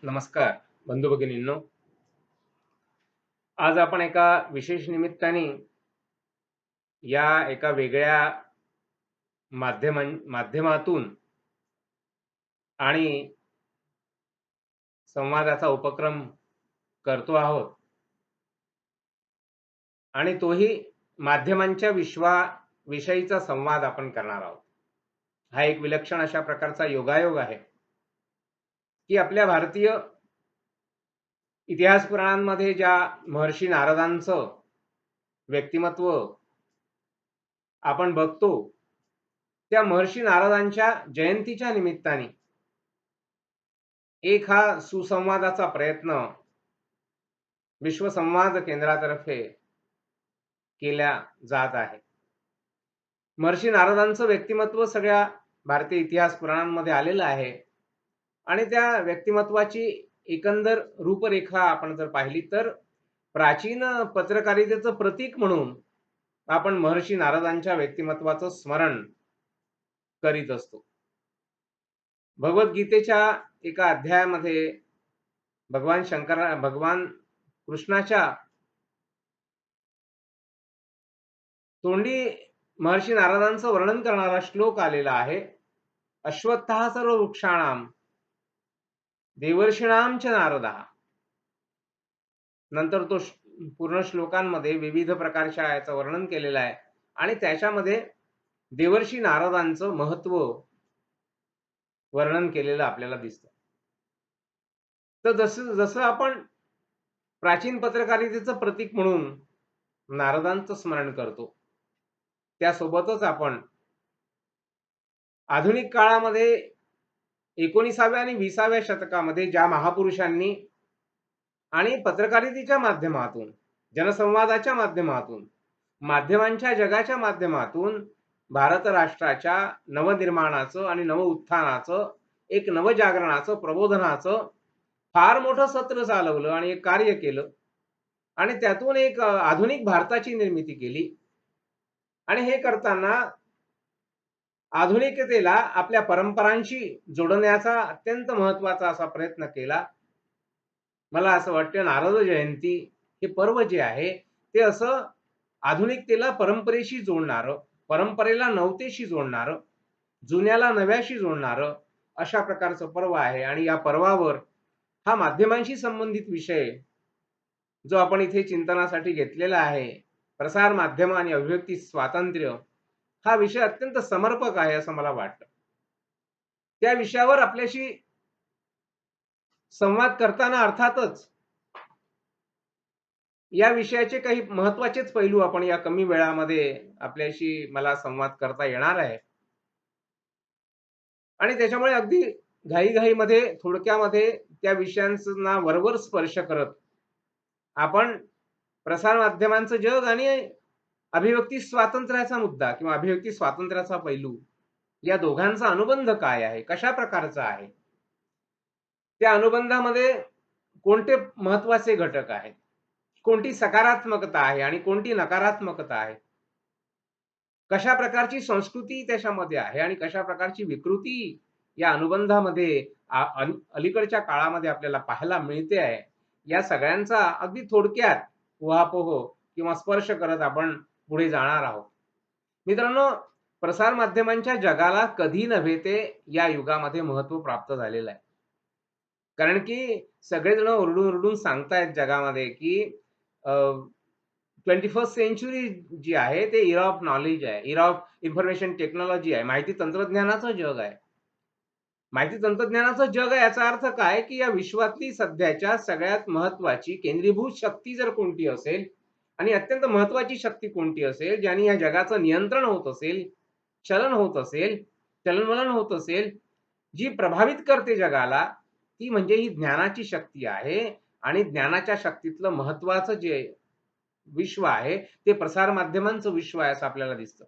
नमस्कार बंधू भगिनींनो. आज आपण एका विशेष निमित्ताने या एका वेगळ्या माध्यमातून आणि संवादाचा उपक्रम करतो आहोत आणि तोही माध्यमांच्या विषयीचा संवाद आपण करणार आहोत. हा एक विलक्षण अशा प्रकारचा योगायोग आहे की आपल्या भारतीय इतिहास पुराणांमध्ये ज्या महर्षी नारदांचं व्यक्तिमत्व आपण बघतो, त्या महर्षी नारदांच्या जयंतीच्या निमित्ताने एक हा सुसंवादाचा प्रयत्न विश्वसंवाद केंद्रातर्फे केला जात आहे. महर्षी नारदांचं व्यक्तिमत्व सगळ्या भारतीय इतिहास पुराणांमध्ये आलेलं आहे आणि त्या व्यक्तिमत्वाची एकंदर रूपरेखा आपण जर पाहिली तर प्राचीन पत्रकारितेचं प्रतीक म्हणून आपण महर्षी नारदांच्या व्यक्तिमत्वाचं स्मरण करीत असतो. भगवद्गीतेच्या एका अध्यायामध्ये भगवान कृष्णाच्या तोंडी महर्षी नारदांचं वर्णन करणारा श्लोक आलेला आहे. अश्वत्थः सर्व वृक्षाणाम देवर्षीणाम च नारदः. नंतर तो पूर्ण श्लोकांमध्ये विविध प्रकारच्या याचं वर्णन केलेलं आहे आणि त्याच्यामध्ये देवर्षी नारदांचं महत्व वर्णन केलेलं आपल्याला दिसतं. तर जसं जसं आपण प्राचीन पत्रकारितेचं प्रतीक म्हणून नारदांचं स्मरण करतो, त्यासोबतच आपण आधुनिक काळामध्ये 19व्या आणि 20व्या शतकामध्ये ज्या महापुरुषांनी आणि पत्रकारितेच्या माध्यमातून, जनसंवादाच्या माध्यमातून, माध्यमांच्या जगाच्या माध्यमातून भारत राष्ट्राच्या नवनिर्माणाचं आणि नवउत्थानाचं, एक नवजागरणाचं, प्रबोधनाचं फार मोठं सत्र चालवलं आणि एक कार्य केलं आणि त्यातून एक आधुनिक भारताची निर्मिती केली. आणि हे करताना आधुनिकतेला आपल्या परंपरांशी जोडण्याचा अत्यंत महत्त्वाचा असा प्रयत्न केला. मला असं वाटतं नारद जयंती हे पर्व जे आहे ते असं आधुनिकतेला परंपरेशी जोडणारं, परंपरेला नवतेशी जोडणारं, जुन्याला नव्याशी जोडणारं अशा प्रकारचं पर्व आहे. आणि या पर्वावर हा माध्यमांशी संबंधित विषय जो आपण इथे चिंतनासाठी घेतलेला आहे, प्रसार माध्यम आणि अभिव्यक्ती स्वातंत्र्य, हा विषय अत्यंत समर्पक आहे असं मला वाटतं. त्या विषयावर आपल्याशी संवाद करताना अर्थातच या विषयाचे काही महत्त्वाचेच पैलू आपण या कमी वेळामध्ये आपल्याशी मला संवाद करता येणार आहे. आणि त्याच्यामुळे अगदी घाईघाईमध्ये थोडक्यामध्ये त्या विषयांना वरवर स्पर्श करत आपण प्रसार माध्यमांचं जग आणि अभिव्यक्ती स्वातंत्र्याचा मुद्दा किंवा अभिव्यक्ती स्वातंत्र्याचा पैलू या दोघांचा अनुबंध काय आहे, कशा प्रकारचा आहे, त्या अनुबंधामध्ये कोणते महत्त्वाचे घटक आहेत, कोणती सकारात्मकता आहे आणि कोणती नकारात्मकता आहे, कशा प्रकारची संस्कृती त्याच्यामध्ये आहे आणि कशा प्रकारची विकृती या अनुबंधामध्ये अलीकडच्या काळामध्ये आपल्याला पाहायला मिळते आहे, या सगळ्यांचा अगदी थोडक्यात उहापोह किंवा स्पर्श करत आपण पुढे जाणार आहोत. मित्रांनो, प्रसार माध्यमांच्या जगाला कधी नव्हे ते या युगामध्ये महत्त्व प्राप्त झालेलं आहे. कारण की सगळेजण ओरडून सांगतायत जगामध्ये की 21st सेंच्युरी जी आहे ते इरा ऑफ नॉलेज आहे, इरा ऑफ इन्फॉर्मेशन टेक्नॉलॉजी आहे, माहिती तंत्रज्ञानाचं जग आहे. माहिती तंत्रज्ञानाचं जग आहे याचा अर्थ काय, की या विश्वातली सध्याच्या सगळ्यात महत्त्वाची केंद्रीभूत शक्ती जर कोणती असेल आणि अत्यंत महत्त्वाची शक्ती कोणती असेल, ज्याने या जगाचं नियंत्रण होत असेल, चलन होत असेल, चलनवलन होत असेल, जी प्रभावित करते जगाला, ती म्हणजे ही ज्ञानाची शक्ती आहे. आणि ज्ञानाच्या शक्तीतलं महत्त्वाचं जे विश्व आहे ते प्रसार माध्यमांचं विश्व आहे असं आपल्याला दिसतं.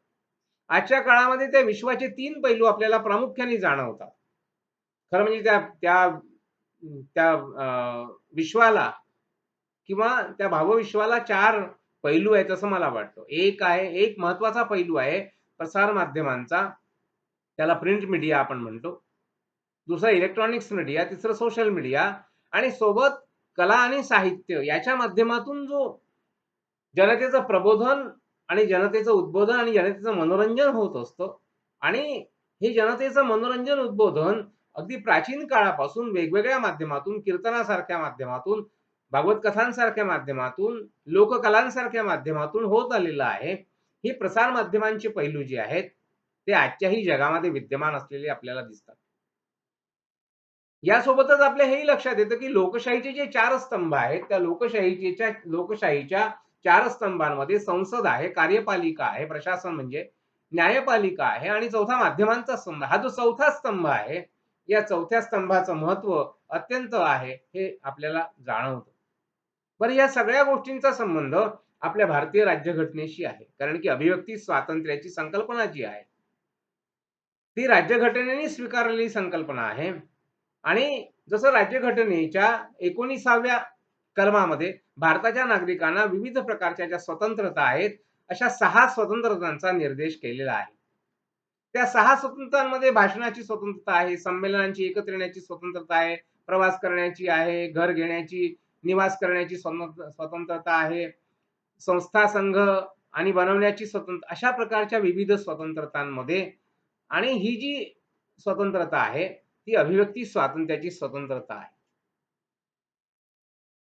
आजच्या काळामध्ये त्या विश्वाचे 3 पैलू आपल्याला प्रामुख्याने जाणवतात. खरं म्हणजे त्या त्या त्या विश्वाला किंवा त्या भावविश्वाला 4 पैलू आहेत असं मला वाटतं. एक महत्त्वाचा पैलू आहे प्रसार माध्यमांचा, त्याला प्रिंट मीडिया आपण म्हणतो. दुसरा इलेक्ट्रॉनिक्स मीडिया, तिसरं सोशल मीडिया आणि सोबत कला आणि साहित्य याच्या माध्यमातून जो जनतेचं प्रबोधन आणि जनतेचं उद्बोधन आणि जनतेचं मनोरंजन होत असतं. आणि हे जनतेचं मनोरंजन, उद्बोधन अगदी प्राचीन काळापासून वेगवेगळ्या माध्यमातून, कीर्तनासारख्या माध्यमातून, भागवत कथांसारख्या माध्यमातून, लोककलांसारख्या माध्यमातून होत आलेलं आहे. ही प्रसार माध्यमांचे पैलू जे आहेत, ते आजच्याही जगामध्ये विद्यमान असलेले आपल्याला दिसतात. यासोबतच आपल्या हेही लक्षात येतं, की लोकशाहीचे जे 4 स्तंभ आहेत, त्या लोकशाहीच्या 4 स्तंभांमध्ये संसद आहे, कार्यपालिका आहे, प्रशासन म्हणजे न्यायपालिका आहे आणि चौथा माध्यमांचा स्तंभ. हा जो चौथा स्तंभ आहे, या चौथ्या स्तंभाचं महत्त्व अत्यंत आहे, हे आपल्याला जाणवतं. बरं, या सगळ्या गोष्टींचा संबंध आपल्या भारतीय राज्यघटनेशी आहे. कारण की अभिव्यक्ती स्वातंत्र्याची संकल्पना जी आहे, ती राज्यघटनेने स्वीकारलेली संकल्पना आहे. आणि जसं राज्यघटनेच्या 19व्या कलमामध्ये भारताच्या नागरिकांना विविध प्रकारच्या ज्या स्वतंत्रता आहेत, अशा 6 स्वतंत्रतांचा निर्देश केलेला आहे. त्या 6 स्वतंत्रतांमध्ये भाषणाची स्वतंत्रता आहे, संमेलनांची एकत्र येण्याची स्वतंत्रता आहे, प्रवास करण्याची आहे, घर घेण्याची, निवास करण्याची स्वतंत्रता आहे, संस्था, संघ आणि बनवण्याची अशा प्रकारच्या विविध स्वतंत्रतांमध्ये. आणि ही जी स्वतंत्रता आहे, ती अभिव्यक्ती स्वातंत्र्याची स्वतंत्रता आहे.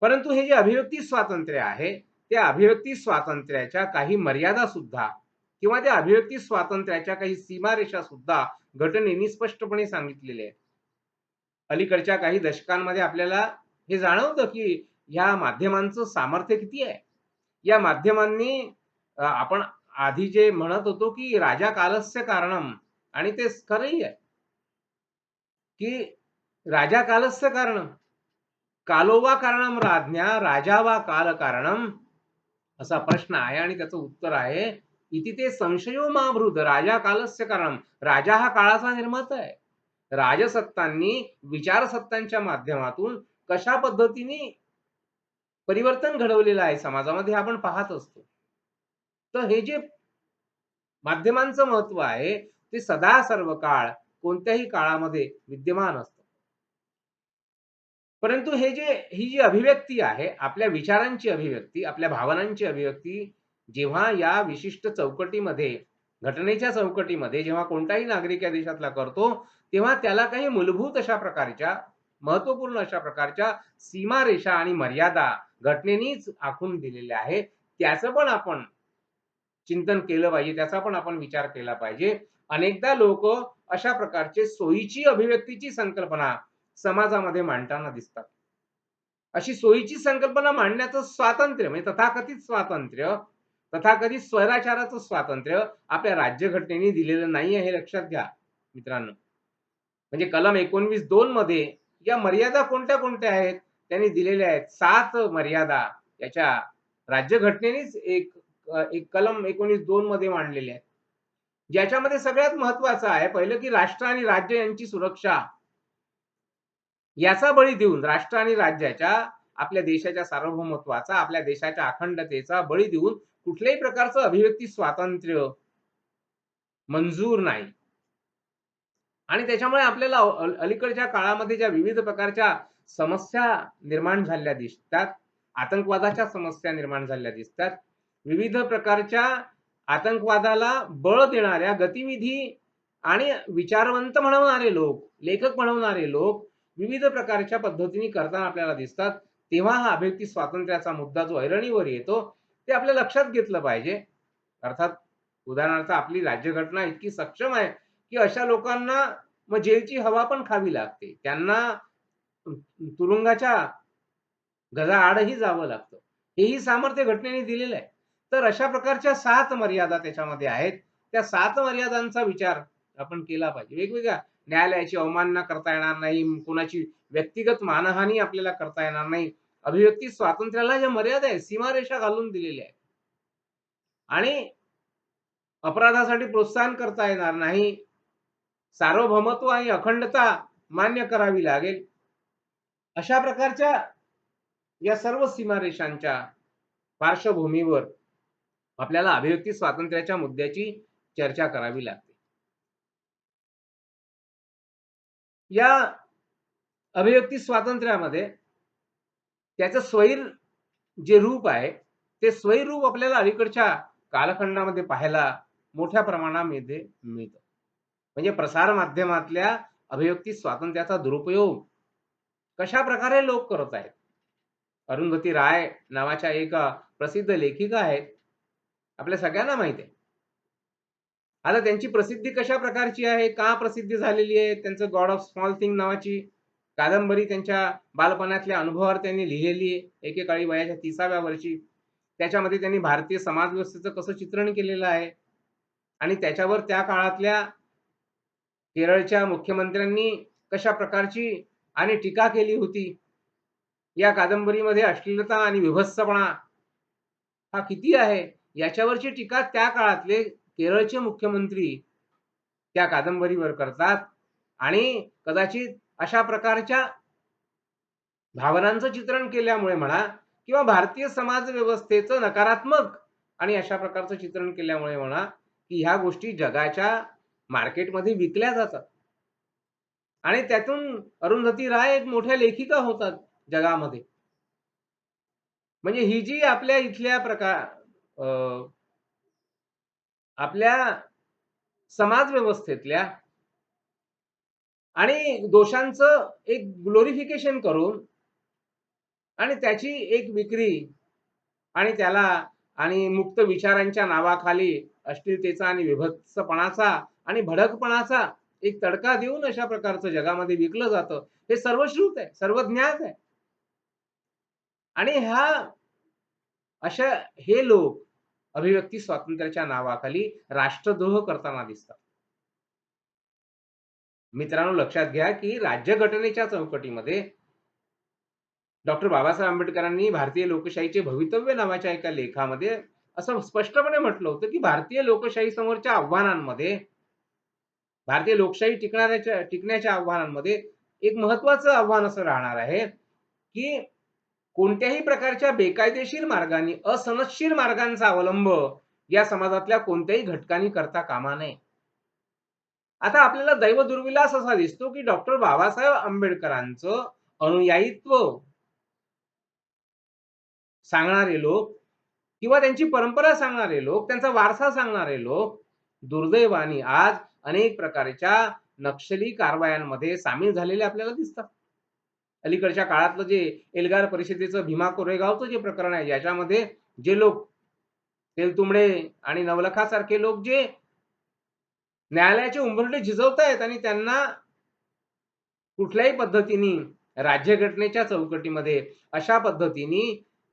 परंतु हे जे अभिव्यक्ती स्वातंत्र्य आहे, त्या अभिव्यक्ती स्वातंत्र्याच्या काही मर्यादा सुद्धा किंवा त्या अभिव्यक्ती स्वातंत्र्याच्या काही सीमारेषा सुद्धा घटनेने स्पष्टपणे सांगितलेल्या आहेत. अलीकडच्या काही दशकांमध्ये आपल्याला हे जाणवतं, की ह्या माध्यमांचं सामर्थ्य किती आहे. या माध्यमांनी आपण आधी जे म्हणत होतो, की राजा कालस्य कारणम, आणि ते खरंही आहे, की राजा कालस्य कारणम, कालो वा कारणम राज्ञा, राजा वा काल कारणम, असा प्रश्न आहे आणि त्याचं उत्तर आहे, इति ते संशयो मा बृध राजा कालस्य कारणम. राजा हा काळाचा निर्माता आहे. राजसत्तांनी विचारसत्तांच्या माध्यमातून कशा पद्धतीने परिवर्तन घडवलेलं आहे समाजामध्ये, आपण पाहत असतो. तर हे जे माध्यमांचं महत्व आहे, ते सदा सर्व काळ कोणत्याही काळामध्ये विद्यमान असतं. परंतु ही जी अभिव्यक्ती आहे, आपल्या विचारांची अभिव्यक्ती, आपल्या भावनांची अभिव्यक्ती, जेव्हा या विशिष्ट चौकटीमध्ये, घटनेच्या चौकटीमध्ये जेव्हा कोणताही नागरिक या देशातला करतो, तेव्हा त्याला काही मूलभूत अशा प्रकारच्या, महत्त्वपूर्ण अशा प्रकारच्या सीमारेषा आणि मर्यादा घटनेनेच आखून दिलेल्या आहेत. त्याचं पण आपण चिंतन केलं पाहिजे, त्याचा पण आपण विचार केला पाहिजे. अनेकदा लोकं अशा प्रकारचे सोयीची अभिव्यक्तीची संकल्पना समाजामध्ये मांडताना दिसतात. अशी सोयीची संकल्पना मांडण्याचं स्वातंत्र्य म्हणजे तथाकथित स्वातंत्र्य, तथाकथित स्वैराचाराचं स्वातंत्र्य आपल्या राज्यघटनेने दिलेलं नाहीये, हे लक्षात घ्या मित्रांनो. म्हणजे कलम 19(2) मध्ये या मर्यादा कोणत्या-कोणत्या आहेत? त्यांनी दिलेल्या आहेत. 7 मर्यादा याच्या राज्यघटनेनेच एक कलम 19(2) मध्ये मांडलेले आहेत. ज्याच्यामध्ये सगळ्यात महत्त्वाचं आहे, पहिलं की राष्ट्र आणि राज्य यांची सुरक्षा याचा बळी देऊन, राष्ट्र आणि राज्याच्या, आपल्या देशाच्या सार्वभौमत्वाचा, आपल्या देशाच्या अखंडतेचा बळी देऊन कुठल्याही प्रकारचं अभिव्यक्ती स्वातंत्र्य मंजूर नाही. आणि त्याच्यामुळे आपल्याला अलीकडच्या काळामध्ये ज्या विविध प्रकारच्या समस्या निर्माण झालेल्या दिसतात, आतंकवादाच्या समस्या निर्माण झालेल्या दिसतात. विविध प्रकारच्या आतंकवादाला बळ देणाऱ्या गतिविधी आणि विचारवंत म्हणवणारे लोक, लेखक म्हणवणारे लोक विविध प्रकारच्या पद्धतीने करताना आपल्याला दिसतात. तेव्हा हा अभिव्यक्ती स्वातंत्र्याचा मुद्दा जो ऐरणीवर येतो, ते आपल्या लक्षात घेतलं पाहिजे. अर्थात उदाहरणार्थ आपली राज्यघटना इतकी सक्षम आहे, की अशा लोकांना मग जेलची हवा पण खावी लागते. त्यांना तुरुंगाच्या गजाआडही जावं लागतं. हेही सामर्थ्य घटनेने दिलेलं आहे. तर अशा प्रकारच्या 7 मर्यादा त्याच्यामध्ये आहेत. त्या 7 मर्यादांचा विचार आपण केला पाहिजे. वेगवेगळ्या न्यायालयाची अवमानना करता येणार नाही, कोणाची व्यक्तिगत मानहानी आपल्याला करता येणार नाही. अभिव्यक्ती स्वातंत्र्याला ज्या मर्यादा आहेत, सीमारेषा घालून दिलेल्या आहेत. आणि अपराधासाठी प्रोत्साहन करता येणार नाही. सार्वभौमत्व आणि अखंडता मान्य करावी लागेल. अशा प्रकारच्या या सर्व सीमारेषांच्या पार्श्वभूमीवर आपल्याला अभिव्यक्ती स्वातंत्र्याच्या मुद्द्याची चर्चा करावी लागते. या अभिव्यक्ती स्वातंत्र्यामध्ये त्याचं स्वैर जे रूप आहे, ते स्वैर रूप आपल्याला अलीकडच्या कालखंडामध्ये पाहायला मोठ्या प्रमाणामध्ये मिळतं. म्हणजे प्रसार माध्यमातल्या अभिव्यक्ती स्वातंत्र्याचा दुरुपयोग कशाप्रकारे लोक करत आहेत. अरुंधती राय नावाच्या एक प्रसिद्ध लेखिका आहेत. आपल्या सगळ्यांना माहीत आहे. आता त्यांची प्रसिद्धी कशा प्रकारची आहे? का प्रसिद्धी झालेली आहे? त्यांचं गॉड ऑफ स्मॉल थिंग नावाची कादंबरी त्यांच्या बालपणातल्या अनुभवावर त्यांनी लिहिलेली आहे. एकेकाळी वयाच्या 30व्या वर्षी. त्याच्यामध्ये त्यांनी भारतीय समाजव्यवस्थेचं कसं चित्रण केलेलं आहे आणि त्याच्यावर त्या काळातल्या केरळच्या मुख्यमंत्र्यांनी कशा प्रकारची आणि टीका केली होती. या कादंबरीमध्ये अश्लीलता आणि विभत्सपणा हा किती आहे, याच्यावरची टीका त्या काळातले केरळचे मुख्यमंत्री त्या कादंबरीवर करतात आणि कदाचित अशा प्रकारच्या भावनांचं चित्रण केल्यामुळे म्हणा किंवा भारतीय समाज व्यवस्थेचं नकारात्मक आणि अशा प्रकारचं चित्रण केल्यामुळे म्हणा, की ह्या गोष्टी जगाच्या मार्केटमध्ये विकल्या जातात. आणि त्यातून अरुंधती राय एक मोठ्या लेखिका होतात जगामध्ये. म्हणजे ही जी आपल्या इथल्या अ, आपल्या समाज व्यवस्थेतल्या आणि दोषांचं एक ग्लोरिफिकेशन करून आणि त्याची एक विक्री आणि त्याला आणि मुक्त विचारांच्या नावाखाली अश्लीलतेचा आणि विभत्सपणाचा आणि भडकपणाचा एक तडका देऊन अशा प्रकारचं जगामध्ये विकलं जातं. हे सर्वश्रुत आहे, सर्वज्ञात आहे. आणि अशा हे लोक अभिव्यक्ती स्वातंत्र्याच्या नावाखाली राष्ट्रद्रोह करताना दिसतात. मित्रांनो लक्षात घ्या, की राज्यघटनेच्या चौकटीमध्ये डॉक्टर बाबासाहेब आंबेडकरांनी भारतीय लोकशाहीचे भवितव्य नावाच्या एका लेखामध्ये असं स्पष्टपणे म्हटलं होतं, की भारतीय लोकशाही समोरच्या आव्हानांमध्ये, भारतीय लोकशाही टिकण्याच्या आव्हानांमध्ये एक महत्त्वाचं आव्हान असं राहणार आहे, की कोणत्याही प्रकारच्या बेकायदेशीर मार्गाने, असनदशीर मार्गांचा अवलंब या समाजातल्या कोणत्याही घटकांनी करता कामा नये. आता आपल्याला दैवदुर्विलास असा दिसतो, की डॉक्टर बाबासाहेब आंबेडकरांचं अनुयायीत्व सांगणारे लोक किंवा त्यांची परंपरा सांगणारे लोक, त्यांचा वारसा सांगणारे लोक दुर्दैवाने आज अनेक प्रकारच्या नक्षली कारवायांमध्ये सामील झालेले आपल्याला दिसतात. अलीकडच्या काळातलं जे एल्गार परिषदेचं भीमा कोरेगावचं जे प्रकरण आहे, याच्यामध्ये जे लोक तेलतुंबडे आणि नवलखासारखे लोक जे न्यायालयाचे उंबरठे झिजवतायत आणि त्यांना कुठल्याही पद्धतीने राज्यघटनेच्या चौकटीमध्ये अशा पद्धतीने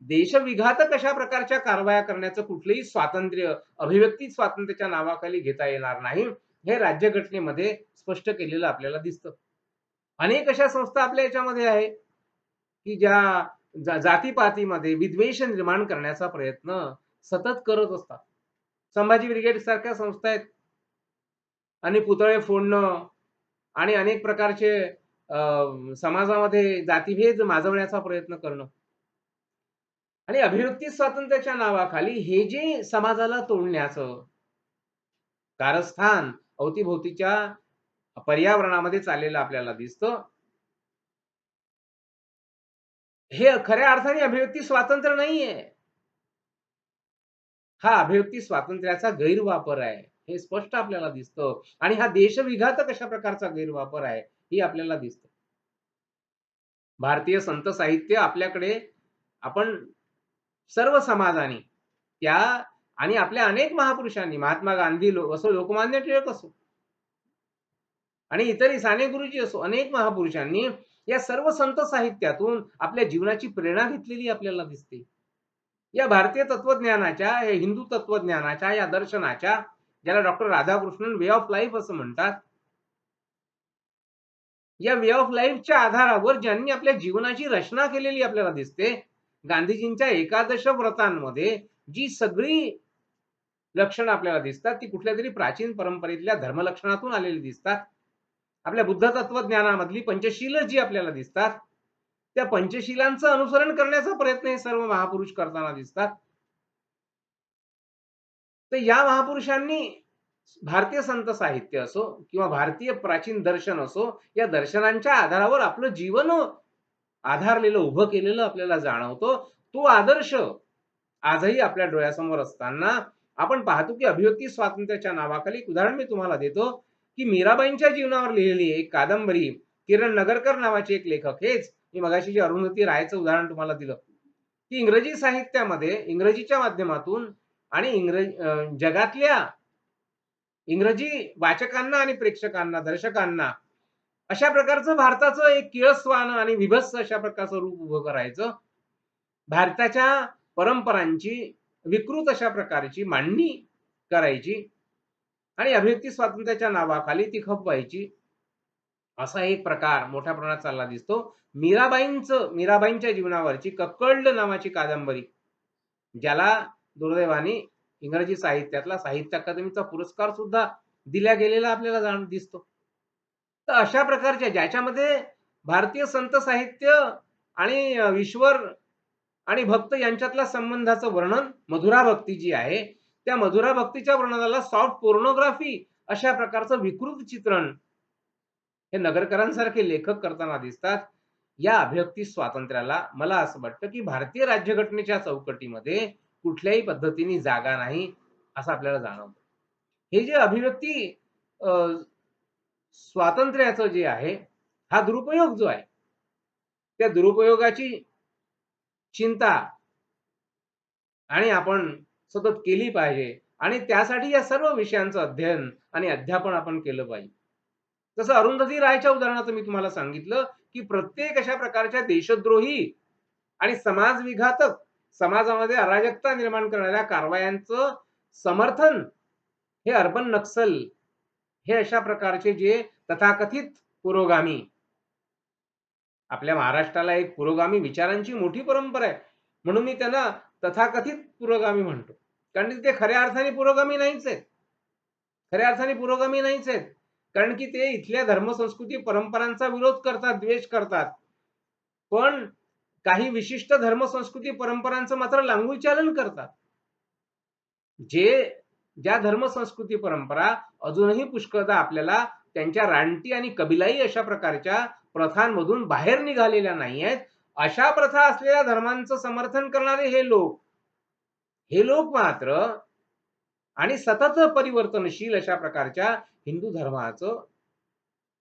देशविघातक अशा प्रकारच्या कारवाया करण्याचं कुठलंही स्वातंत्र्य, अभिव्यक्ती स्वातंत्र्याच्या नावाखाली घेता येणार नाही. हे राज्यघटनेमध्ये स्पष्ट केलेलं आपल्याला दिसतं. अनेक अशा संस्था आपल्या याच्यामध्ये आहे, की ज्या जातीपातीमध्ये विद्वेष निर्माण करण्याचा प्रयत्न सतत करत असतात. संभाजी ब्रिगेड सारख्या संस्था आहेत आणि पुतळे फोडणं आणि अनेक प्रकारचे समाजामध्ये जातीभेद माजवण्याचा प्रयत्न करणं आणि अभिव्यक्ती स्वातंत्र्याच्या नावाखाली हे जे समाजाला तोडण्याचं कारस्थान अवतीभोवतीच्या पर्यावरणामध्ये चाललेलं आपल्याला दिसतं. हे खऱ्या अर्थाने अभिव्यक्ती स्वातंत्र्य नाहीये. हा अभिव्यक्ती स्वातंत्र्याचा गैरवापर आहे. हे स्पष्ट आपल्याला दिसतं आणि हा देशविघातक अशा प्रकारचा गैरवापर आहे, हे आपल्याला दिसतं. भारतीय संत साहित्य आपल्याकडे आपण सर्व समाजाने त्या आणि आपल्या अनेक महापुरुषांनी महात्मा गांधी असो, लोकमान्य टिळक असो आणि इतरही साने गुरुजी असो, अनेक महापुरुषांनी या सर्व संत साहित्यातून आपल्या जीवनाची प्रेरणा घेतलेली आपल्याला दिसते. या भारतीय तत्वज्ञानाच्या, या हिंदू तत्वज्ञानाच्या, या दर्शनाच्या ज्याला doctor Radhakrishnan way of life असं म्हणतात. या वे ऑफ लाईफच्या आधारावर ज्यांनी आपल्या जीवनाची रचना केलेली आपल्याला दिसते. गांधीजींच्या एकादश व्रतांमध्ये जी सगळी लक्षणं आपल्याला दिसतात, ती कुठल्यातरी प्राचीन परंपरेतल्या धर्मलक्षणातून आलेली दिसतात. आपल्या बुद्ध तत्वज्ञानामधली पंचशील जी आपल्याला दिसतात, त्या पंचशीलांचं अनुसरण करण्याचा प्रयत्न हे सर्व महापुरुष करताना दिसतात. तर या महापुरुषांनी भारतीय संत साहित्य असो किंवा भारतीय प्राचीन दर्शन असो, या दर्शनांच्या आधारावर आपलं जीवन आधारलेलं, उभं केलेलं आपल्याला जाणवतो. तो आदर्श आजही आपल्या डोळ्यासमोर असताना आपण पाहतो, की अभिव्यक्ती स्वातंत्र्याच्या नावाखाली एक उदाहरण मी तुम्हाला देतो, की मीराबाईंच्या जीवनावर लिहिलेली एक कादंबरी, किरण नगरकर नावाचे एक लेखक, हेच मी मगाशी जे अरुंधती रायचं उदाहरण तुम्हाला दिलं, की इंग्रजी साहित्यामध्ये इंग्रजीच्या माध्यमातून आणि जगातल्या इंग्रजी वाचकांना आणि प्रेक्षकांना, दर्शकांना अशा प्रकारचं भारताचं एक किळसवाणं आणि विभत्स अशा प्रकारचं रूप उभं करायचं. भारताच्या परंपरांची विकृत अशा प्रकारची मांडणी करायची आणि अभिव्यक्ती स्वातंत्र्याच्या नावाखाली ती खपवायची. असा एक प्रकार मोठ्या प्रमाणात चालला दिसतो. मीराबाईंच्या जीवनावरची कक्कल्ड नावाची कादंबरी, ज्याला दुर्दैवाने इंग्रजी साहित्यातला साहित्य अकादमीचा पुरस्कार सुद्धा दिला गेलेला आपल्याला दिसतो. तर अशा प्रकारच्या ज्याच्यामध्ये भारतीय संत साहित्य आणि ईश्वर आणि भक्त यांच्यातल्या संबंधाचं वर्णन, मधुरा भक्ती जी आहे, त्या मधुरा भक्तीच्या वर्णनाला सॉफ्ट पोर्नोग्राफी अशा प्रकारचं विकृत चित्रण हे नगरकरांसारखे लेखक करताना दिसतात. या अभिव्यक्ती स्वातंत्र्याला मला असं वाटतं, की भारतीय राज्यघटनेच्या चौकटीमध्ये कुठल्याही पद्धतीने जागा नाही, असं आपल्याला जाणवतं. हे जे अभिव्यक्ती अ, स्वातंत्र्याचं जे आहे, हा दुरुपयोग जो आहे, त्या दुरुपयोगाची चिंता आणि आपण सतत केली पाहिजे आणि त्यासाठी या सर्व विषयांचं अध्ययन आणि अध्यापन आपण केलं पाहिजे. जसं अरुंधती रायच्या उदाहरणाचं मी तुम्हाला सांगितलं, की प्रत्येक अशा प्रकारच्या देशद्रोही आणि समाजविघातक, समाजामध्ये अराजकता निर्माण करणाऱ्या कारवायांचं समर्थन हे अर्बन नक्सल, हे अशा प्रकारचे जे तथाकथित पुरोगामी, आपल्या महाराष्ट्राला एक पुरोगामी विचारांची मोठी परंपरा आहे. म्हणून मी त्यांना तथाकथित पुरोगामी म्हणतो. कारण ते खऱ्या अर्थाने पुरोगामी नाहीच आहेत. खऱ्या अर्थाने पुरोगामी नाहीच आहेत. कारण की ते इथल्या धर्मसंस्कृती परंपरांचा विरोध करतात, द्वेष करतात. पण काही विशिष्ट धर्मसंस्कृती परंपरांचं मात्र लांगुलचालन करतात. ज्या धर्मसंस्कृती परंपरा अजूनही पुष्कळदा आपल्याला त्यांच्या रानटी आणि कबिलाई अशा प्रकारच्या प्रथांमधून बाहेर निघालेल्या नाहीयेत. अशा प्रथा असलेल्या धर्मांचं समर्थन करणारे हे लोक मात्र आणि सतत परिवर्तनशील अशा प्रकारच्या हिंदू धर्माचं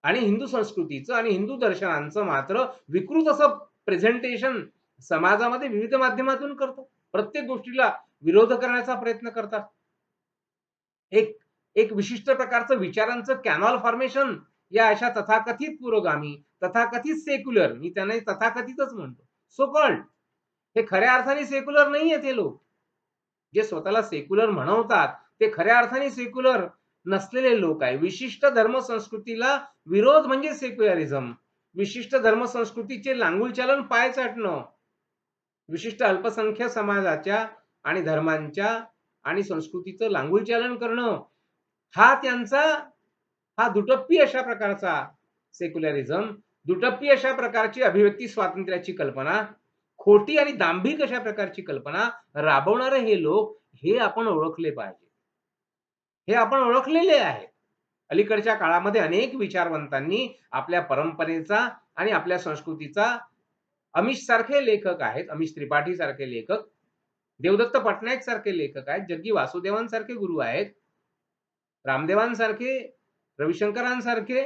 आणि हिंदू संस्कृतीचं आणि हिंदू दर्शनांचं मात्र विकृत असं प्रेझेंटेशन समाजामध्ये विविध माध्यमातून करतात. प्रत्येक गोष्टीला विरोध करण्याचा प्रयत्न करतात. एक एक विशिष्ट प्रकारचं विचारांचं कॅनॉल फॉर्मेशन या अशा तथाकथित पुरोगामी, तथाकथित सेक्युलर, मी त्यांना तथाकथितच म्हणतो. सो कॉल्ड हे खऱ्या अर्थाने सेक्युलर नाहीयेत हे लोक. जे स्वतःला सेक्युलर म्हणवतात, ते खऱ्या अर्थाने सेक्युलर नसलेले लोक आहे. विशिष्ट धर्मसंस्कृतीला विरोध म्हणजे सेक्युलरिझम. विशिष्ट धर्मसंस्कृतीचे लांगुलचालन पाय चाटणं, विशिष्ट अल्पसंख्य समाजाच्या आणि धर्मांच्या आणि संस्कृतीचं लांगुलचालन करणं, हा त्यांचा हा दुटप्पी अशा प्रकारचा सेक्युलरिझम, दुटप्पी अशा प्रकारची अभिव्यक्ती स्वातंत्र्याची कल्पना, खोटी आणि दांभिक अशा प्रकारची कल्पना राबवणारे हे लोक, हे आपण ओळखले पाहिजे. हे आपण ओळखलेले आहेत. अलीकडच्या काळामध्ये अनेक विचारवंतांनी आपल्या परंपरेचा आणि आपल्या संस्कृतीचा, अमिश सारखे लेखक आहेत, अमिश त्रिपाठी सारखे लेखक, देवदत्त पटनायक सारखे लेखक आहेत, जग्गी वासुदेवांसारखे गुरु आहेत, रामदेवांसारखे, रविशंकरांसारखे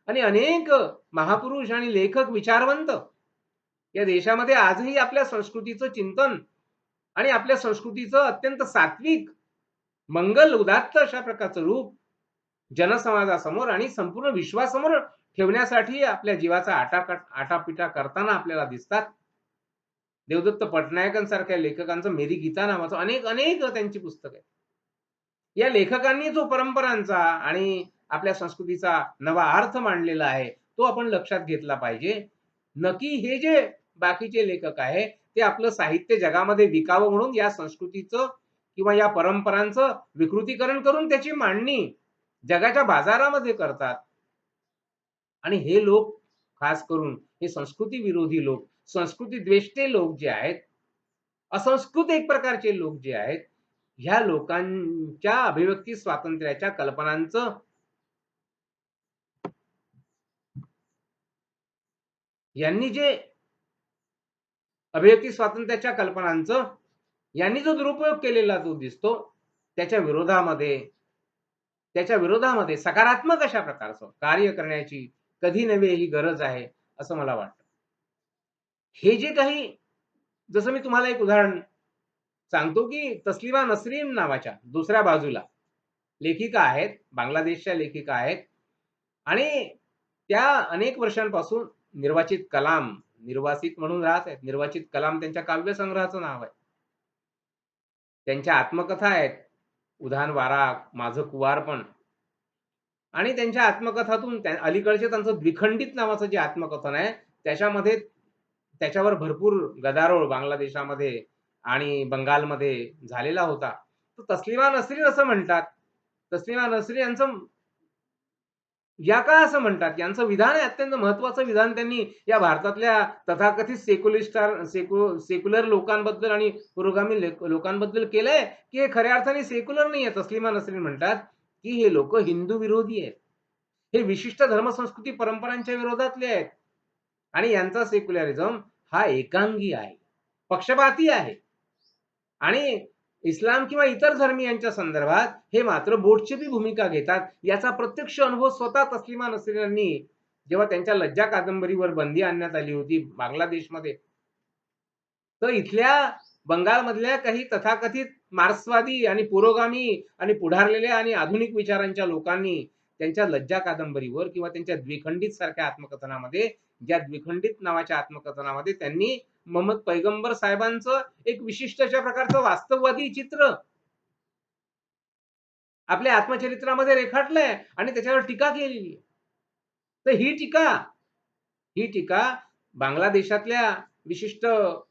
आणि अनेक महापुरुष आणि लेखक विचारवंत या देशामध्ये आजही आपल्या संस्कृतीचं चिंतन आणि आपल्या संस्कृतीचं अत्यंत सात्विक, मंगल उदात्त अशा प्रकारचं रूप जनसमाजासमोर आणि संपूर्ण विश्वासमोर ठेवण्यासाठी आपल्या जीवाचा आटापिटा करताना आपल्याला दिसतात. देवदत्त पटनायकांसारख्या लेखकांचं मेरी गीता नावाचं अनेक अनेक त्यांची पुस्तकं आहेत. या लेखकांनी जो परंपरांचा आणि आपल्या संस्कृतीचा नवा अर्थ मांडलेला आहे, तो आपण लक्षात घेतला पाहिजे. नक्की हे जे बाकीचे लेखक आहे, ते आपलं साहित्य जगामध्ये विकावं म्हणून या संस्कृतीचं किंवा या परंपरांचं विकृतीकरण करून त्याची मांडणी जगाच्या बाजारामध्ये करतात. आणि हे लोक खास करून हे संस्कृती विरोधी लोक, संस्कृती द्वेष्टे लोक जे आहेत, असंस्कृत एक प्रकारचे लोक जे आहेत, ह्या लोकांच्या अभिव्यक्ती स्वातंत्र्याच्या कल्पनांचं यांनी जे अभिव्यक्ती स्वातंत्र्याच्या कल्पनांचं यांनी जो दुरुपयोग केलेला जो दिसतो, त्याच्या विरोधामध्ये त्याच्या विरोधामध्ये सकारात्मक अशा प्रकारचं कार्य करण्याची कधी नव्हे ही गरज आहे, असं मला वाटतं. हे जे काही जसं मी तुम्हाला एक उदाहरण सांगतो, की तस्लिमा नसरीन नावाच्या दुसऱ्या बाजूला लेखिका आहेत, बांगलादेशच्या लेखिका आहेत आणि त्या अनेक वर्षांपासून निर्वाचित कलाम, निर्वासित म्हणून राहत आहेत. निर्वाचित कलाम त्यांच्या काव्यसंग्रहाचं नाव आहे. त्यांच्या आत्मकथा आहेत. उधाण वारा, माझं कुवारपण आणि त्यांच्या आत्मकथातून त्या अलीकडचे त्यांचं द्विखंडित नावाचं जे आत्मकथन आहे, त्याच्यामध्ये त्याच्यावर भरपूर गदारोळ बांगलादेशामध्ये आणि बंगालमध्ये झालेला होता. तर तस्लिमा नसरीन असं म्हणतात. तस्लिमा नसरीन यांचं या का असं म्हणतात? यांचं विधान आहे अत्यंत महत्त्वाचं विधान त्यांनी या भारतातल्या तथाकथित सेक्युलर लोकांबद्दल आणि पुरोगामी लोकांबद्दल केलंय, की हे खऱ्या अर्थाने सेक्युलर नाहीये. तस्लिमा नसरीन म्हणतात, की हे लोकं हिंदू विरोधी आहेत. हे विशिष्ट धर्मसंस्कृती परंपरांच्या विरोधातले आहेत आणि यांचा सेक्युलरिझम हा एकांगी आहे, पक्षपाती आहे आणि इस्लाम किंवा इतर धर्मीयांच्या संदर्भात हे मात्र बोटचेपी भूमिका घेतात. याचा प्रत्यक्ष अनुभव स्वतः तस्लिमा नसरीन यांनी जेव्हा त्यांच्या लज्जा कादंबरीवर बंदी आणण्यात आली होती बांगलादेशमध्ये, तर इथल्या बंगालमधल्या काही तथाकथित मार्क्सवादी आणि पुरोगामी आणि पुढारलेल्या आणि आधुनिक विचारांच्या लोकांनी त्यांच्या लज्जा कादंबरीवर किंवा त्यांच्या द्विखंडित सारख्या आत्मकथनामध्ये, ज्या द्विखंडित नावाच्या आत्मकथनामध्ये त्यांनी मोहम्मद पैगंबर साहेबांचं एक विशिष्ट अशा प्रकारचं वास्तववादी चित्र आपल्या आत्मचरित्रामध्ये रेखाटलंय आणि त्याच्यावर टीका केलेली आहे. तर ही टीका बांगलादेशातल्या विशिष्ट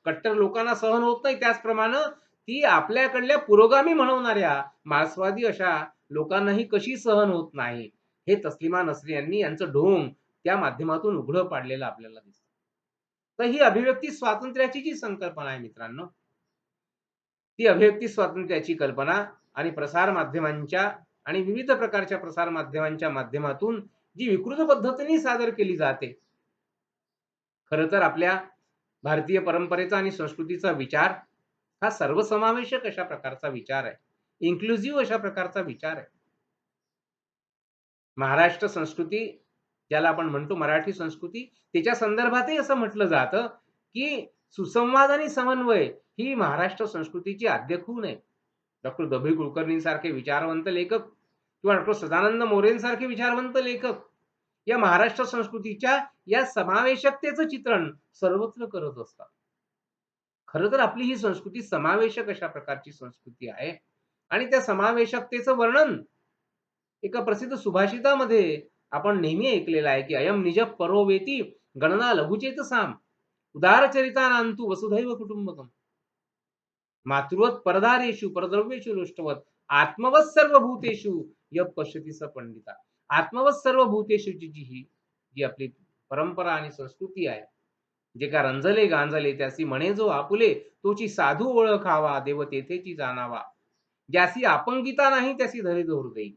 कट्टर लोकांना सहन होत नाही. त्याचप्रमाणे ती आपल्याकडल्या पुरोगामी म्हणवणाऱ्या मार्क्सवादी अशा लोकांनाही कशी सहन होत नाही. हे तस्लिमा नसरीन यांनी यांचं ढोंग त्या माध्यमातून उघडं पाडलेलं आपल्याला दिसतं. तर ही अभिव्यक्ती स्वातंत्र्याची जी संकल्पना आहे मित्रांनो, ती अभिव्यक्ती स्वातंत्र्याची कल्पना आणि प्रसार माध्यमांच्या आणि विविध प्रकारच्या प्रसार माध्यमांच्या माध्यमातून जी विकृत पद्धतीने सादर केली जाते. खरं तर आपल्या भारतीय परंपरेचा आणि संस्कृतीचा विचार हा सर्वसमावेशक अशा प्रकारचा विचार आहे. इन्क्लुसिव्ह अशा प्रकारचा विचार आहे. महाराष्ट्र संस्कृती ज्याला आपण म्हणतो मराठी संस्कृती, त्याच्या संदर्भातही असं म्हटलं जातं, की सुसंवाद आणि समन्वय ही महाराष्ट्र संस्कृतीची आद्य खूण आहे. डॉक्टर द.भी. कुलकर्णींसारखे विचारवंत लेखक किंवा डॉक्टर सदानंद मोरेंसारखे विचारवंत लेखक या महाराष्ट्र संस्कृतीच्या या समावेशकतेचं चित्रण सर्वत्र करत असतात. खरं तर आपली ही संस्कृती समावेशक अशा प्रकारची संस्कृती आहे आणि त्या समावेशकतेचं वर्णन एका प्रसिद्ध सुभाषितामध्ये आपण नेहमी ऐकलेलं आहे, की "अयं निज परो वेती गणना लघुचेतसाम उदारचरितानांतु वसुधैव कुटुंबकम्." मातृवत परदारेषु परद्रव्येषु रोष्टवत आत्मवत् सर्वभूतेषु यः पश्यति स पंडिता. आत्मवत् सर्वभूतेषु जी आपली परंपरा आणि संस्कृती आहे. जे का रंजले गांजले त्यासी म्हणे जो आपुले तोची साधू ओळखावा देव तेथेची जाणावा. ज्यासी अपंगिता नाही त्यासी धरे जो हृदयी.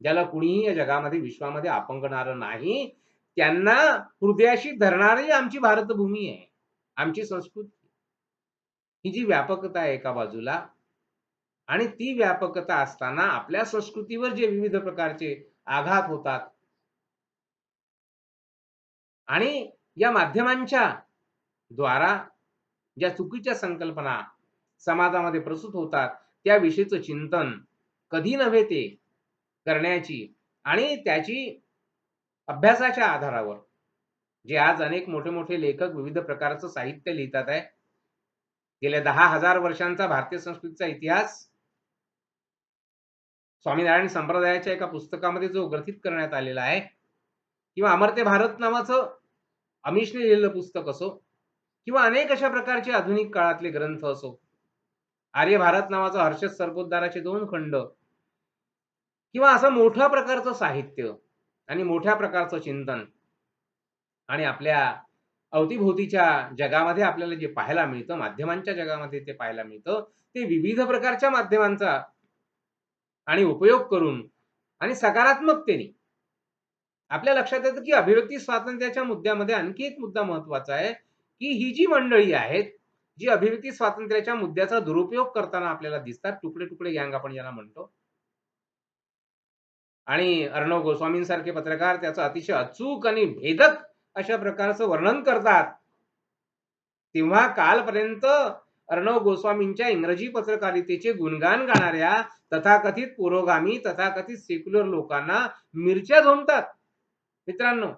ज्याला कुणीही या जगामध्ये विश्वामध्ये अपंगणारं नाही, त्यांना हृदयाशी धरणारी आमची भारतभूमी आहे. आमची संस्कृती. ही जी व्यापकता आहे एका बाजूला आणि ती व्यापकता असताना आपल्या संस्कृतीवर जे विविध प्रकारचे आघात होतात आणि या माध्यमांच्या द्वारा ज्या चुकीच्या संकल्पना समाजामध्ये प्रसूत होतात, त्याविषयीचं चिंतन कधी नव्हे ते करण्याची आणि त्याची अभ्यासाच्या आधारावर जे आज अनेक मोठे-मोठे लेखक विविध प्रकारचं साहित्य लिहितात आहे. गेल्या 10,000 वर्षांचा भारतीय संस्कृतीचा इतिहास स्वामीनारायण संप्रदायाच्या एका पुस्तकामध्ये जो ग्रथित करण्यात आलेला आहे किंवा अमर्त्य भारत नावाचं अमिशने लिहिलेलं पुस्तक असो किंवा अनेक अशा प्रकारचे आधुनिक काळातले ग्रंथ असो. आर्य भारत नावाचं हर्षद सरपोतदाराचे 2 खंड किंवा असं मोठ्या प्रकारचं साहित्य आणि मोठ्या प्रकारचं चिंतन आणि आपल्या अवतीभोवतीच्या जगामध्ये आपल्याला जे पाहायला मिळतं, माध्यमांच्या जगामध्ये ते पाहायला मिळतं, ते विविध प्रकारच्या माध्यमांचा आणि उपयोग करून आणि सकारात्मकतेने आपल्या लक्षात येतं, की अभिव्यक्ती स्वातंत्र्याच्या मुद्द्यामध्ये आणखी एक मुद्दा महत्त्वाचा आहे, की ही जी मंडळी आहेत, जी अभिव्यक्ती स्वातंत्र्याच्या मुद्द्याचा दुरुपयोग करताना आपल्याला दिसतात, तुकडे-तुकडे गँग आपण ज्याला म्हणतो. आणि अर्णव गोस्वामींसारखे पत्रकार त्याचं अतिशय अचूक आणि भेदक अशा प्रकारचं वर्णन करतात. तेव्हा कालपर्यंत अर्णव गोस्वामींच्या इंग्रजी पत्रकारितेचे गुणगान गाणाऱ्या तथाकथित पुरोगामी, तथाकथित सेक्युलर लोकांना मिरच्या झोंबतात. मित्रांनो,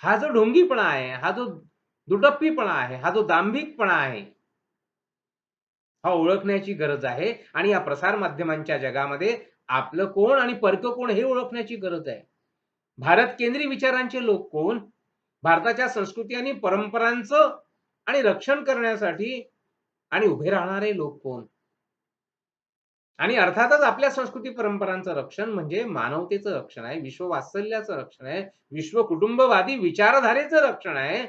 हा जो ढोंगीपणा आहे, हा जो दुटप्पीपणा आहे, हा जो दांभिकपणा आहे, हा ओळखण्याची गरज आहे आणि या प्रसार माध्यमांच्या जगामध्ये आपलं कोण आणि परकं कोण हे ओळखण्याची गरज आहे. भारत केंद्री विचारांचे लोक कोण? भारताच्या संस्कृती आणि परंपरांचं आणि रक्षण करण्यासाठी आणि उभे राहणारे लोक कोण? आणि अर्थातच आपल्या संस्कृती परंपरांचं रक्षण म्हणजे मानवतेचं रक्षण आहे, विश्ववात्सल्याचं रक्षण आहे, विश्व कुटुंबवादी विचारधारेचं रक्षण आहे.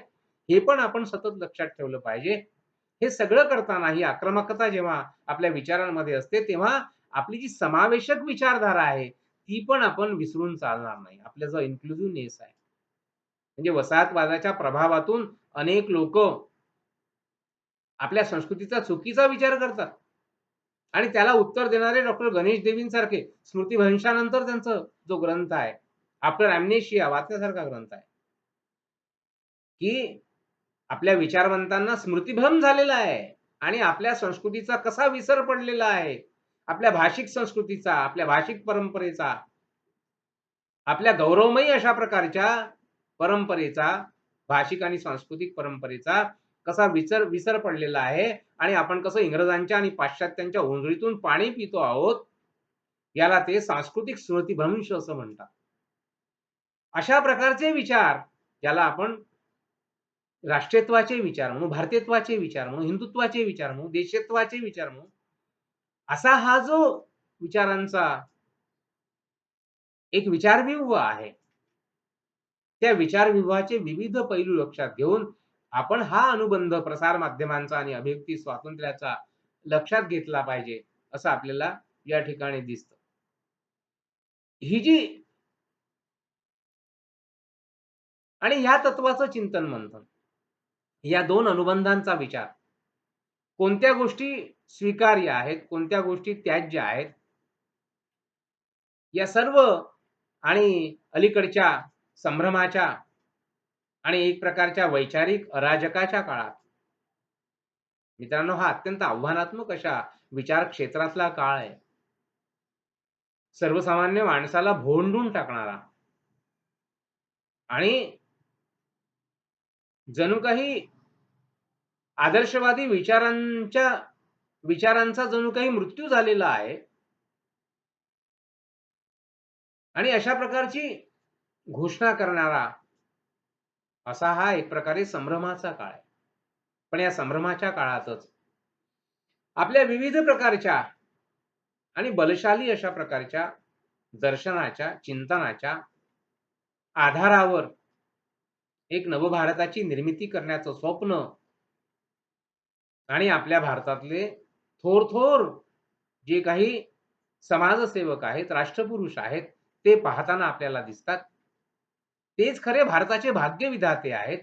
हे पण आपण सतत लक्षात ठेवलं पाहिजे. हे सगळं करताना ही आक्रमकता जेव्हा आपल्या विचारांमध्ये असते, तेव्हा आपली जी समावेशक विचारधारा आहे, ती पण आपण विसरून चालणार नाही. आपला जो इन्क्लुझिव्हनेस आहे. म्हणजे वसाहतवादाच्या प्रभावातून अनेक लोकं आपल्या संस्कृतीचा चुकीचा विचार करतात. आणि त्याला उत्तर देणारे डॉक्टर गणेश देवींसारखे स्मृतिभ्रंशानंतर त्यांचा जो ग्रंथ आहे, आफ्टर अॅम्नेशिया वाचण्यासारखा ग्रंथ आहे, की आपल्या विचारवंतांना स्मृतिभ्रम झालेला आहे आणि आपल्या संस्कृतीचा कसा विसर पडलेला आहे. आपल्या भाषिक संस्कृतीचा, आपल्या भाषिक परंपरेचा, आपल्या गौरवमयी अशा प्रकारच्या परंपरेचा, भाषिक आणि सांस्कृतिक परंपरेचा कसा विसर पडलेला आहे आणि आपण कसं इंग्रजांच्या आणि पाश्चात्यांच्या उंजळीतून पाणी पितो आहोत, याला ते सांस्कृतिक स्मृतिभ्रंश असं म्हणतात. अशा प्रकारचे विचार ज्याला आपण राष्ट्रीयत्वाचे विचार म्हणू, भारतीयत्वाचे विचार म्हणू, हिंदुत्वाचे विचार म्हणू, देशत्वाचे विचार म्हणू, असा हा जो विचारांचा एक विचारव्यूह आहे. त्या विचारव्यूहाचे विविध पैलू लक्षात घेऊन आपण हा अनुबंध प्रसार माध्यमांचा आणि अभिव्यक्ती स्वातंत्र्याचा लक्षात घेतला पाहिजे, असं आपल्याला या ठिकाणी दिसतं. ही जी आणि ह्या तत्वाचं चिंतन मंथन, या 2 अनुबंधांचा विचार, कोणत्या गोष्टी स्वीकार्य आहेत, कोणत्या गोष्टी त्याज्य आहेत, या सर्व आणि अलीकडच्या संभ्रमाच्या आणि एक प्रकारच्या वैचारिक अराजकाच्या काळात मित्रांनो, हा अत्यंत आव्हानात्मक अशा विचार क्षेत्रातला काळ आहे. सर्वसामान्य माणसाला भोंदून टाकणारा आणि जणू काही आदर्शवादी विचारांचा जणू काही मृत्यू झालेला आहे आणि अशा प्रकारची घोषणा करणारा असा हा एक प्रकारे संभ्रमाचा काळ आहे. पण या संभ्रमाच्या काळातच आपल्या विविध प्रकारच्या आणि बलशाली अशा प्रकारच्या दर्शनाच्या, चिंतनाच्या आधारावर एक नवभारताची निर्मिती करण्याचं स्वप्न आणि आपल्या भारतातले थोर-थोर जे काही समाजसेवक आहेत, राष्ट्रपुरुष आहेत, ते पाहताना आपल्याला दिसतात. तेच खरे भारताचे भाग्यविधाते आहेत.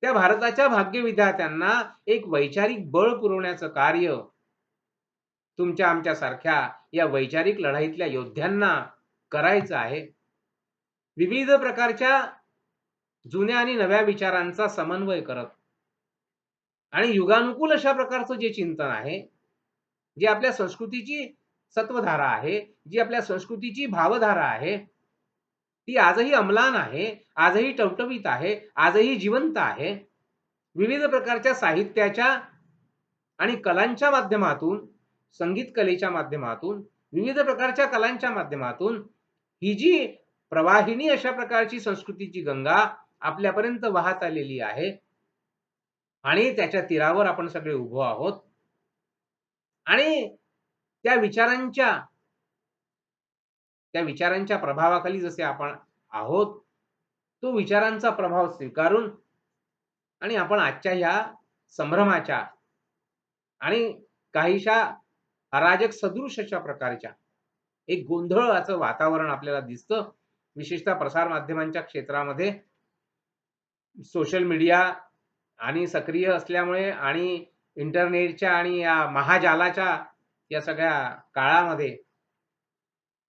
त्या भारताच्या भाग्यविधात्यांना एक वैचारिक बळ पुरवण्याचं कार्य तुमच्या आमच्यासारख्या या वैचारिक लढाईतल्या योद्ध्यांना करायचं आहे. विविध प्रकारच्या जुन्या आणि नव्या विचारांचा समन्वय करत आणि युगानुकूल अशा प्रकारचं जे चिंतन आहे, जी आपल्या संस्कृतीची सत्वधारा आहे, जी आपल्या संस्कृतीची भावधारा आहे, ती आजही अम्लान आहे, आजही टवटवीत आहे, आजही जिवंत आहे. विविध प्रकारच्या साहित्याच्या आणि कलांच्या माध्यमातून, संगीत कलेच्या माध्यमातून, विविध प्रकारच्या कलांच्या माध्यमातून ही जी प्रवाहिनी अशा प्रकारची संस्कृतीची गंगा आपल्यापर्यंत वाहत आलेली आहे आणि त्याच्या तीरावर आपण सगळे उभो आहोत आणि त्या विचारांच्या त्या विचारांच्या प्रभावाखाली जसे आपण आहोत, तो विचारांचा प्रभाव स्वीकारून आणि आपण आजच्या ह्या संभ्रमाच्या आणि काहीशा अराजक सदृश अशा प्रकारच्या एक गोंधळाचं वातावरण आपल्याला दिसतं. विशेषतः प्रसार माध्यमांच्या क्षेत्रामध्ये सोशल मीडिया आणि सक्रिय असल्यामुळे आणि इंटरनेटच्या आणि या महाजालाच्या या सगळ्या काळामध्ये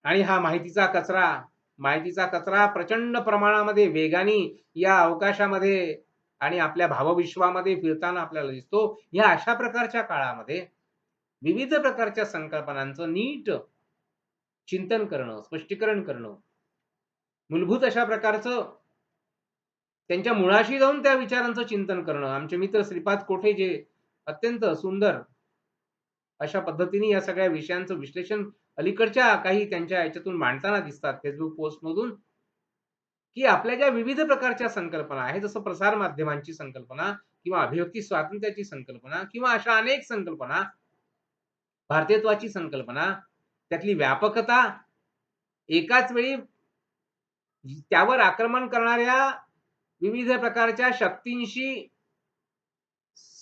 आणि हा माहितीचा कचरा प्रचंड प्रमाणामध्ये वेगाने या अवकाशामध्ये आणि आपल्या भावविश्वामध्ये फिरताना आपल्याला दिसतो. या अशा प्रकारच्या काळामध्ये विविध प्रकारच्या संकल्पनांचं नीट चिंतन करणं, स्पष्टीकरण करणं, मूलभूत अशा प्रकारचं त्यांच्या मुळाशी जाऊन त्या विचारांचं चिंतन करणं. आमचे मित्र श्रीपाद कोठे जे अत्यंत सुंदर अशा पद्धतीने या सगळ्या विषयांचं विश्लेषण अलीकडच्या काही त्यांच्या ह्याच्यातून मांडताना दिसतात Facebook पोस्टमधून, की आपल्या ज्या विविध प्रकारच्या संकल्पना आहेत, जसं प्रसार माध्यमांची संकल्पना किंवा अभिव्यक्ती स्वातंत्र्याची संकल्पना किंवा अशा अनेक संकल्पना, भारतीयत्वाची संकल्पना, त्यातली व्यापकता, एकाच वेळी त्यावर आक्रमण करणाऱ्या विविध प्रकारच्या शक्तींशी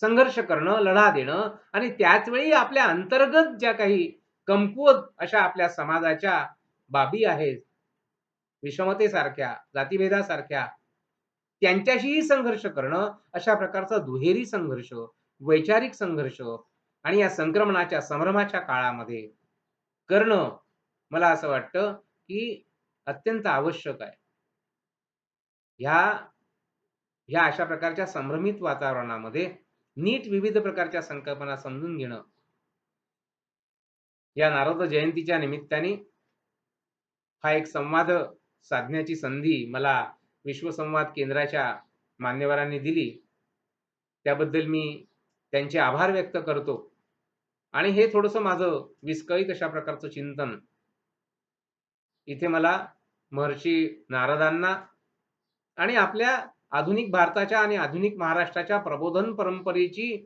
संघर्ष करणं, लढा देणं आणि त्याच वेळी आपल्या अंतर्गत ज्या काही कमकुवत अशा आपल्या समाजाच्या बाबी आहेत, विषमतेसारख्या, जातीभेदासारख्या, त्यांच्याशीही संघर्ष करणं, अशा प्रकारचा दुहेरी संघर्ष, वैचारिक संघर्ष आणि या संक्रमणाच्या, संभ्रमाच्या काळामध्ये करणं, मला असं वाटतं, की अत्यंत आवश्यक आहे. ह्या ह्या अशा प्रकारच्या संभ्रमित वातावरणामध्ये नीट विविध प्रकारच्या संकल्पना समजून घेणं, या नारद जयंतीच्या निमित्ताने हा एक संवाद साधण्याची संधी मला विश्वसंवाद केंद्राच्या मान्यवरांनी दिली. त्याबद्दल मी त्यांचे आभार व्यक्त करतो आणि हे थोडंसं माझं विस्कळीत अशा प्रकारचं चिंतन इथे मला महर्षी नारदांना आणि आपल्या आधुनिक भारताच्या आणि आधुनिक महाराष्ट्राच्या प्रबोधन परंपरेची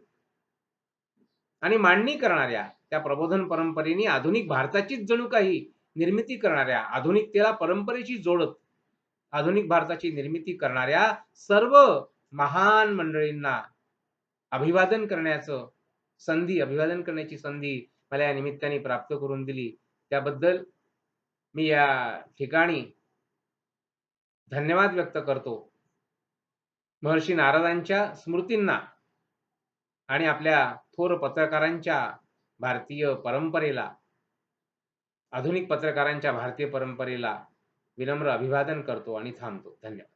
आणि मांडणी करणाऱ्या त्या प्रबोधन परंपरेने आधुनिक भारताचीच जणू काही निर्मिती करणाऱ्या, आधुनिकतेला परंपरेशी जोडत आधुनिक भारताची निर्मिती करणाऱ्या सर्व महान मंडळींना अभिवादन करण्याची संधी मला या निमित्ताने प्राप्त करून दिली. त्याबद्दल मी या ठिकाणी धन्यवाद व्यक्त करतो. महर्षी नारदांच्या स्मृतींना आणि आपल्या थोर पत्रकारांच्या भारतीय परंपरेला, आधुनिक पत्रकारांच्या भारतीय परंपरेला विनम्र अभिवादन करतो आणि थांबतो. धन्यवाद.